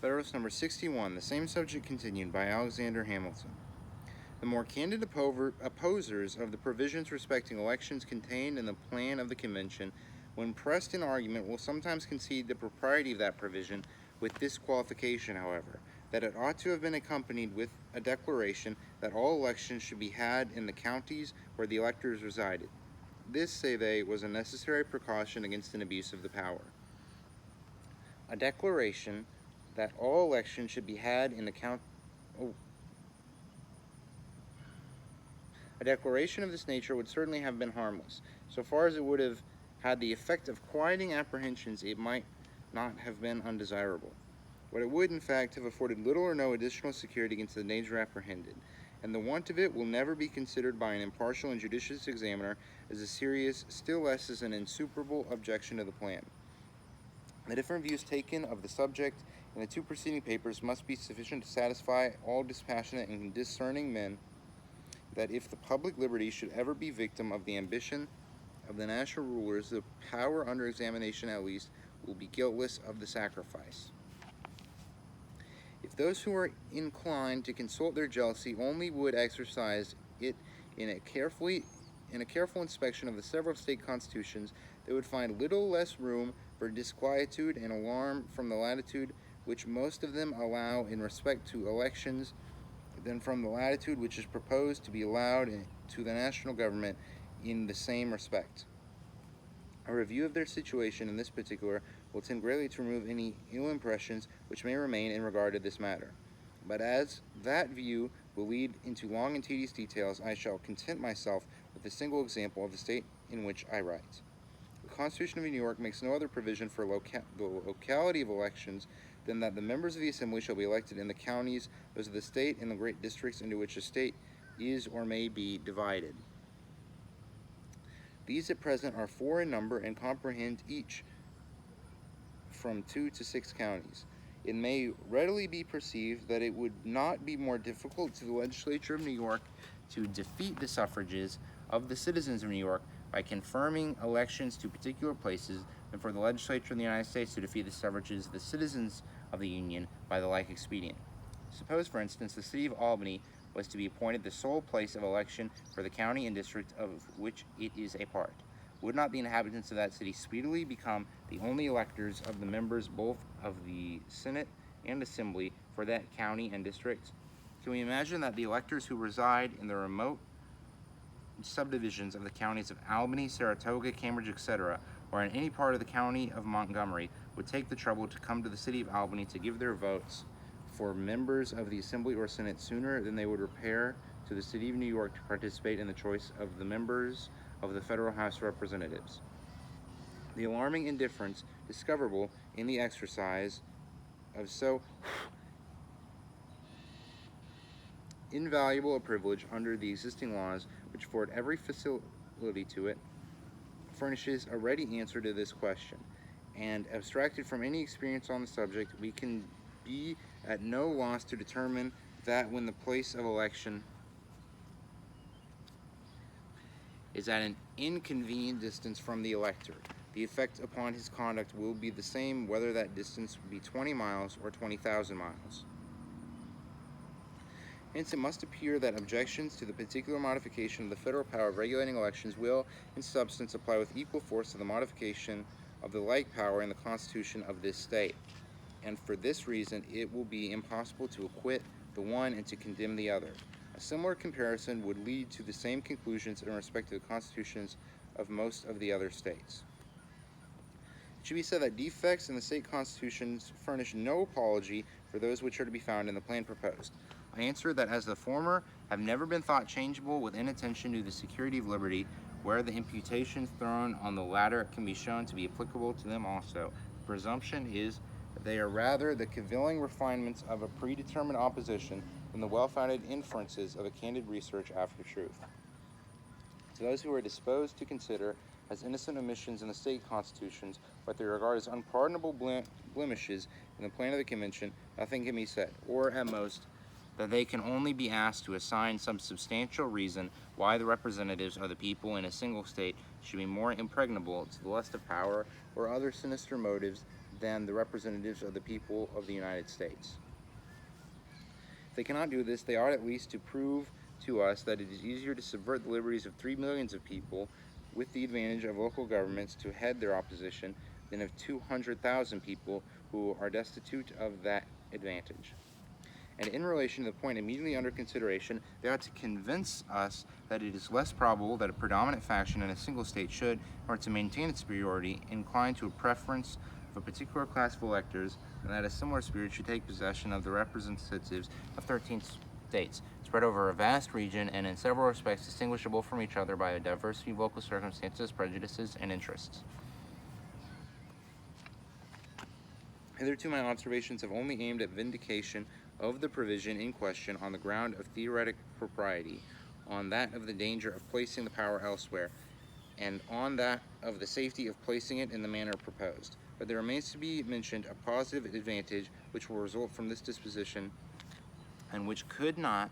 Federalist number 61, the same subject continued, by Alexander Hamilton. The more candid opposers of the provisions respecting elections contained in the plan of the convention, when pressed in argument, will sometimes concede the propriety of that provision, with this qualification, however, that it ought to have been accompanied with a declaration that all elections should be had in the counties where the electors resided. This, say they, was a necessary precaution against an abuse of the power. A declaration that all elections should be had in the A declaration of this nature would certainly have been harmless. So far as it would have had the effect of quieting apprehensions, it might not have been undesirable. But it would, in fact, have afforded little or no additional security against the danger apprehended, and the want of it will never be considered by an impartial and judicious examiner as a serious, still less as an insuperable objection to the plan. The different views taken of the subject in the two preceding papers must be sufficient to satisfy all dispassionate and discerning men that if the public liberty should ever be victim of the ambition of the national rulers, the power under examination at least will be guiltless of the sacrifice. If those who are inclined to consult their jealousy only would exercise it in a careful inspection of the several state constitutions, they would find little less room for disquietude and alarm from the latitude which most of them allow in respect to elections than from the latitude which is proposed to be allowed to the national government in the same respect. A review of their situation in this particular will tend greatly to remove any ill impressions which may remain in regard to this matter. But as that view will lead into long and tedious details, I shall content myself with a single example of the state in which I write. The Constitution of New York makes no other provision for the locality of elections than that the members of the Assembly shall be elected in the counties, those of the state, and the great districts into which a state is or may be divided. These at present are 4 in number and comprehend each from 2 to 6 counties. It may readily be perceived that it would not be more difficult to the legislature of New York to defeat the suffrages of the citizens of New York by confirming elections to particular places than for the legislature of the United States to defeat the suffrages of the citizens of the Union by the like expedient. Suppose, for instance, the city of Albany was to be appointed the sole place of election for the county and district of which it is a part. Would not the inhabitants of that city speedily become the only electors of the members both of the Senate and Assembly for that county and district? Can we imagine that the electors who reside in the remote subdivisions of the counties of Albany, Saratoga, Cambridge, etc., or in any part of the county of Montgomery, would take the trouble to come to the city of Albany to give their votes for members of the Assembly or Senate sooner than they would repair to the city of New York to participate in the choice of the members of the Federal House of Representatives? The alarming indifference discoverable in the exercise of so invaluable a privilege under the existing laws, which afford every facility to it, furnishes a ready answer to this question, and abstracted from any experience on the subject, we can be at no loss to determine that when the place of election is at an inconvenient distance from the elector, the effect upon his conduct will be the same whether that distance be 20 miles or 20,000 miles. Hence, it must appear that objections to the particular modification of the federal power of regulating elections will, in substance, apply with equal force to the modification of the like power in the Constitution of this state, and for this reason it will be impossible to acquit the one and to condemn the other. A similar comparison would lead to the same conclusions in respect to the constitutions of most of the other states. It should be said that defects in the state constitutions furnish no apology for those which are to be found in the plan proposed. I answer that as the former have never been thought changeable with inattention to the security of liberty, where the imputations thrown on the latter can be shown to be applicable to them also, the presumption is that they are rather the cavilling refinements of a predetermined opposition than the well-founded inferences of a candid research after truth. To those who are disposed to consider as innocent omissions in the state constitutions what they regard as unpardonable blemishes in the plan of the convention, nothing can be said, or at most that they can only be asked to assign some substantial reason why the representatives of the people in a single state should be more impregnable to the lust of power or other sinister motives than the representatives of the people of the United States. If they cannot do this, they ought at least to prove to us that it is easier to subvert the liberties of 3 millions of people with the advantage of local governments to head their opposition than of 200,000 people who are destitute of that advantage. And in relation to the point immediately under consideration, they ought to convince us that it is less probable that a predominant faction in a single state should, in order to maintain its superiority, incline to a preference of a particular class of electors, and that a similar spirit should take possession of the representatives of 13 states, spread over a vast region and in several respects distinguishable from each other by a diversity of local circumstances, prejudices, and interests. Hitherto my observations have only aimed at vindication of the provision in question on the ground of theoretic propriety, on that of the danger of placing the power elsewhere, and on that of the safety of placing it in the manner proposed. But there remains to be mentioned a positive advantage which will result from this disposition, and which could not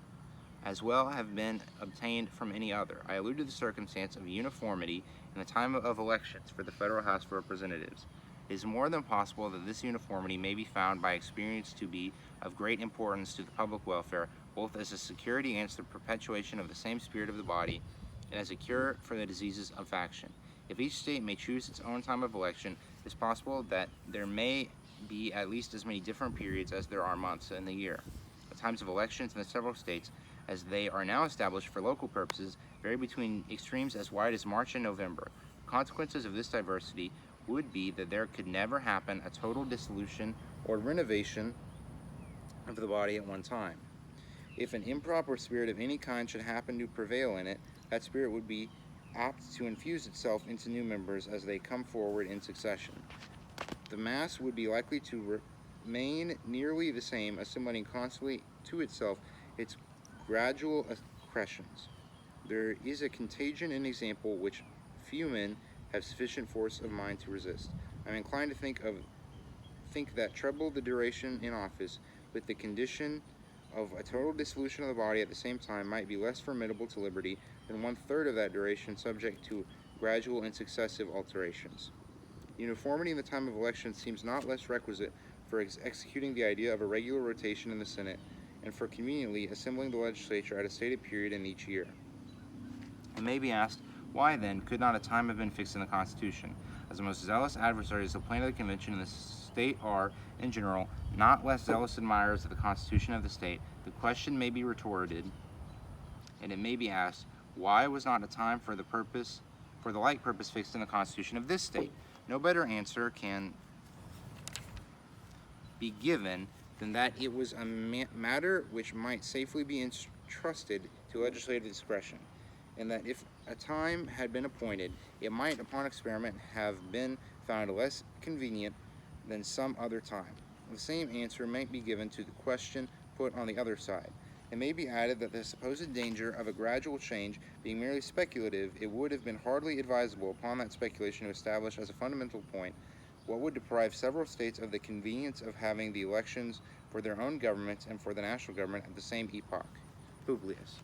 as well have been obtained from any other. I allude to the circumstance of uniformity in the time of elections for the Federal House of Representatives. It is more than possible that this uniformity may be found by experience to be of great importance to the public welfare, both as a security against the perpetuation of the same spirit of the body, and as a cure for the diseases of faction. If each state may choose its own time of election, it is possible that there may be at least as many different periods as there are months in the year. The times of elections in the several states, as they are now established for local purposes, vary between extremes as wide as March and November. The consequences of this diversity would be that there could never happen a total dissolution or renovation of the body at one time. If an improper spirit of any kind should happen to prevail in it, that spirit would be apt to infuse itself into new members as they come forward in succession. The mass would be likely to remain nearly the same, assimilating constantly to itself its gradual accretions. There is a contagion in example which few men have sufficient force of mind to resist. I am inclined to think that treble the duration in office, with the condition of a total dissolution of the body at the same time, might be less formidable to liberty than 1/3 of that duration subject to gradual and successive alterations. Uniformity in the time of election seems not less requisite for executing the idea of a regular rotation in the Senate, and for conveniently assembling the legislature at a stated period in each year. It may be asked, why, then, could not a time have been fixed in the Constitution? As the most zealous adversaries of the plan of the Convention in the state are, in general, not less zealous admirers of the Constitution of the state, the question may be retorted, and it may be asked, why was not a time for the like purpose fixed in the Constitution of this state? No better answer can be given than that it was a matter which might safely be entrusted to legislative discretion, and that if a time had been appointed, it might, upon experiment, have been found less convenient than some other time. The same answer might be given to the question put on the other side. It may be added that the supposed danger of a gradual change being merely speculative, it would have been hardly advisable upon that speculation to establish as a fundamental point what would deprive several states of the convenience of having the elections for their own governments and for the national government at the same epoch. Publius.